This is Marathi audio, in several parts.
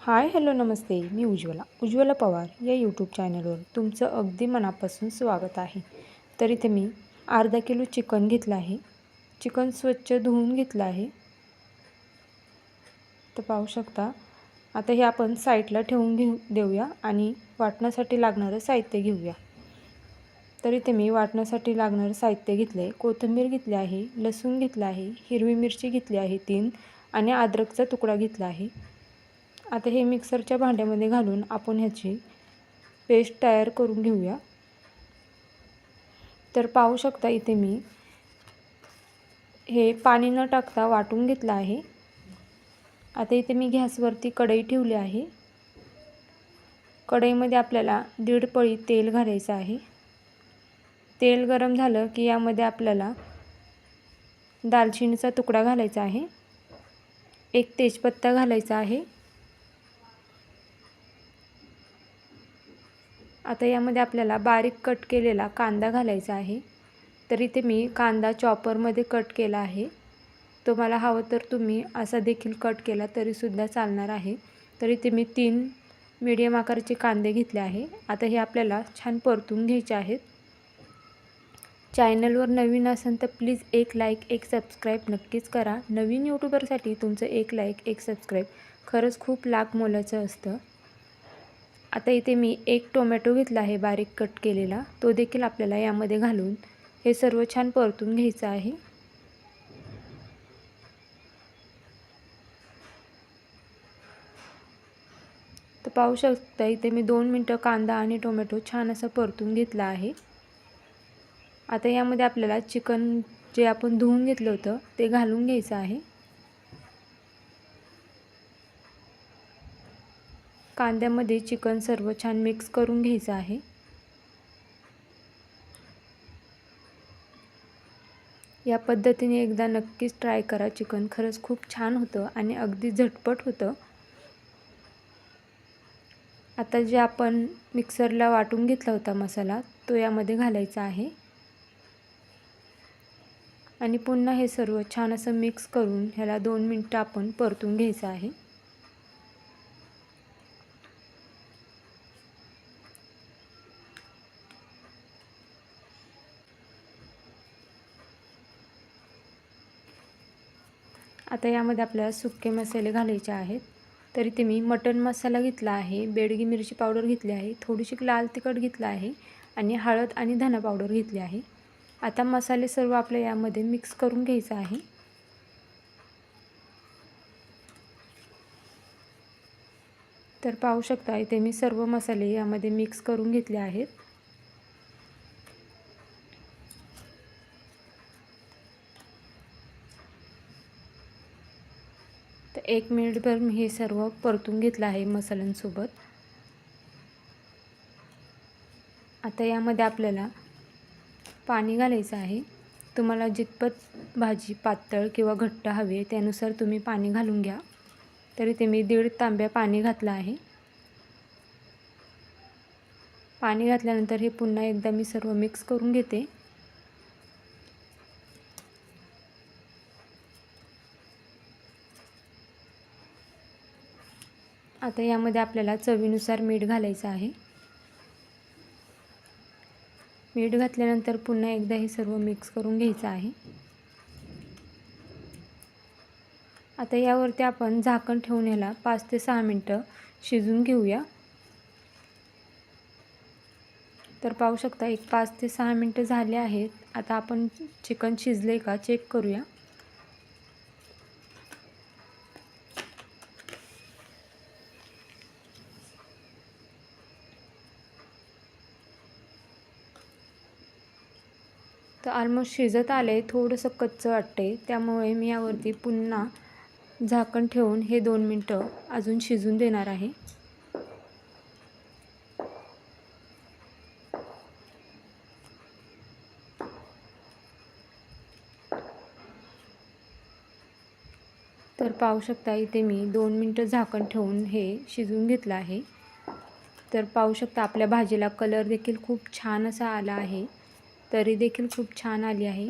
हाय हॅलो नमस्ते. मी उज्ज्वला पवार या यूट्यूब चॅनलवर तुमचं अगदी मनापासून स्वागत आहे. तर इथे मी अर्धा किलो चिकन घेतलं आहे. चिकन स्वच्छ धुवून घेतलं आहे. तर पाहू शकता. आता हे आपण साईडला ठेवून देऊया आणि वाटण्यासाठी लागणारं साहित्य घेऊया. तर इथे मी वाटण्यासाठी लागणारं साहित्य घेतलं आहे. कोथिंबीर घेतली आहे, लसूण घेतला आहे, हिरवी मिरची घेतली आहे 3 आणि अद्रकचा तुकडा घेतला आहे. आता हे मिक्सरच्या भांड्यामध्ये घालून आपण ह्याची पेस्ट तयार करून घेऊया. तर पाहू शकता इथे मी हे पाणी न टाकता वाटून घेतलं आहे. आता इथे मी गॅसवरती कढई ठेवली आहे. कढईमध्ये आपल्याला 1.5 पळी तेल घालायचं आहे. तेल गरम झालं की यामध्ये आपल्याला दालचिनीचा तुकडा घालायचा आहे. 1 तेजपत्ता घालायचा आहे. आता यामध्ये आपल्याला बारीक कट केलेला कांदा घालायचा आहे. तर इथे मी कांदा चॉपरमध्ये कट केला आहे. तुम्हाला हवं तर तुम्ही असा देखील कट केला तरीसुद्धा चालणार आहे. तर इथे मी 3 मीडियम आकाराचे कांदे घेतले आहे. आता हे आपल्याला छान परतून घ्यायचे आहेत. चॅनलवर नवीन असाल तर प्लीज एक लाईक एक सबस्क्राईब नक्कीच करा. नवीन यूट्यूबरसाठी तुमचं एक लाईक एक सबस्क्राईब खरंच खूप लाख मोलाचं असतं. आता इथे मी 1 टोमॅटो घेतला आहे बारीक कट केलेला. तो देखील आपल्याला यामध्ये घालून हे सर्व छान परतून घ्यायचं आहे. तर पाहू शकता इथे मी 2 मिनटं कांदा आणि टोमॅटो छान असं परतून घेतला आहे. आता यामध्ये आपल्याला चिकन जे आपण धुवून घेतलं होतं ते घालून घ्यायचं आहे. कांद्यामध्ये चिकन सर्व छान मिक्स करून घ्यायचं आहे. या पद्धतीने एकदा नक्कीच ट्राय करा. चिकन खरंच खूप छान होतं आणि अगदी झटपट होतं. आता जे आपण मिक्सरला वाटून घेतला होता मसाला तो यामध्ये घालायचा आहे आणि पुन्हा हे सर्व छान असं मिक्स करून ह्याला 2 मिनिटं आपण परतून घ्यायचं आहे. आता यामध्ये आपल्याला सुके मसाले घालायचे आहेत. तर इथे मी मटण मसाला घेतला आहे, बेडगी मिरची पावडर घेतली आहे, थोडीशी लाल तिखट घेतलं आहे आणि हळद आणि धना पावडर घेतली आहे. आता मसाले सर्व आपल्या यामध्ये मिक्स करून घ्यायचं आहे. तर पाहू शकता इथे मी सर्व मसाले यामध्ये मिक्स करून घेतले आहेत. तर 1 मिनिटभर मी हे सर्व परतून घेतलं आहे मसाल्यांसोबत. आता यामध्ये आपल्याला पाणी घालायचं आहे. तुम्हाला जितपत भाजी पातळ किंवा घट्ट हवी त्यानुसार तुम्ही पाणी घालून घ्या. तर इथे मी 1.5 तांब्या पाणी घातलं आहे. पाणी घातल्यानंतर हे पुन्हा एकदा मी सर्व मिक्स करून घेते. आता यामध्ये आपल्याला चवीनुसार मीठ घालायचं आहे. मीठ घातल्यानंतर पुन्हा एकदा हे सर्व मिक्स करून घ्यायचं आहे. आता यावरती आपण झाकण ठेवून ह्याला 5 ते 6 मिनिटं शिजवून घेऊया. तर पाहू शकता 5 ते 6 मिनिटं झाले आहेत. आता आपण चिकन शिजले का चेक करूया. तर ऑलमोस्ट शिजत आले. थोडंसं कच्चं वाटते त्यामुळे मी यावरती पुन्हा झाकण ठेवून हे 2 मिनिटं अजून शिजून देणार आहे. तर पाहू शकता इथे मी 2 मिनिटं झाकण ठेवून हे शिजवून घेतलं आहे. तर पाहू शकता आपल्या भाजीला कलर देखील खूप छान असा आला आहे. तरी देखील खूप छान आली आहे.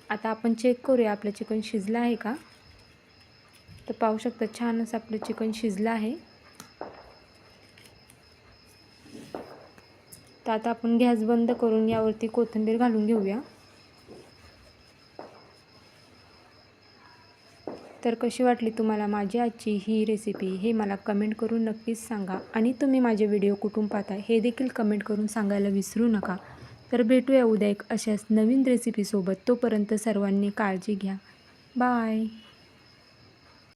आता आपण चेक करूया आपलं चिकन शिजलं आहे का. तर पाहू शकता छान असं आपलं चिकन शिजलं आहे. तर आता आपण गॅस बंद करून यावरती कोथिंबीर घालून घेऊया. तर कशी वाटली तुम्हाला माझी आजची ही रेसिपी हे मला कमेंट करून नक्कीच सांगा. आणि तुम्ही माझे व्हिडिओ कुठून पाहता हे देखील कमेंट करून सांगायला विसरू नका. तर भेटूया उद्या एक अशाच नवीन रेसिपीसोबत. तोपर्यंत सर्वांनी काळजी घ्या. बाय.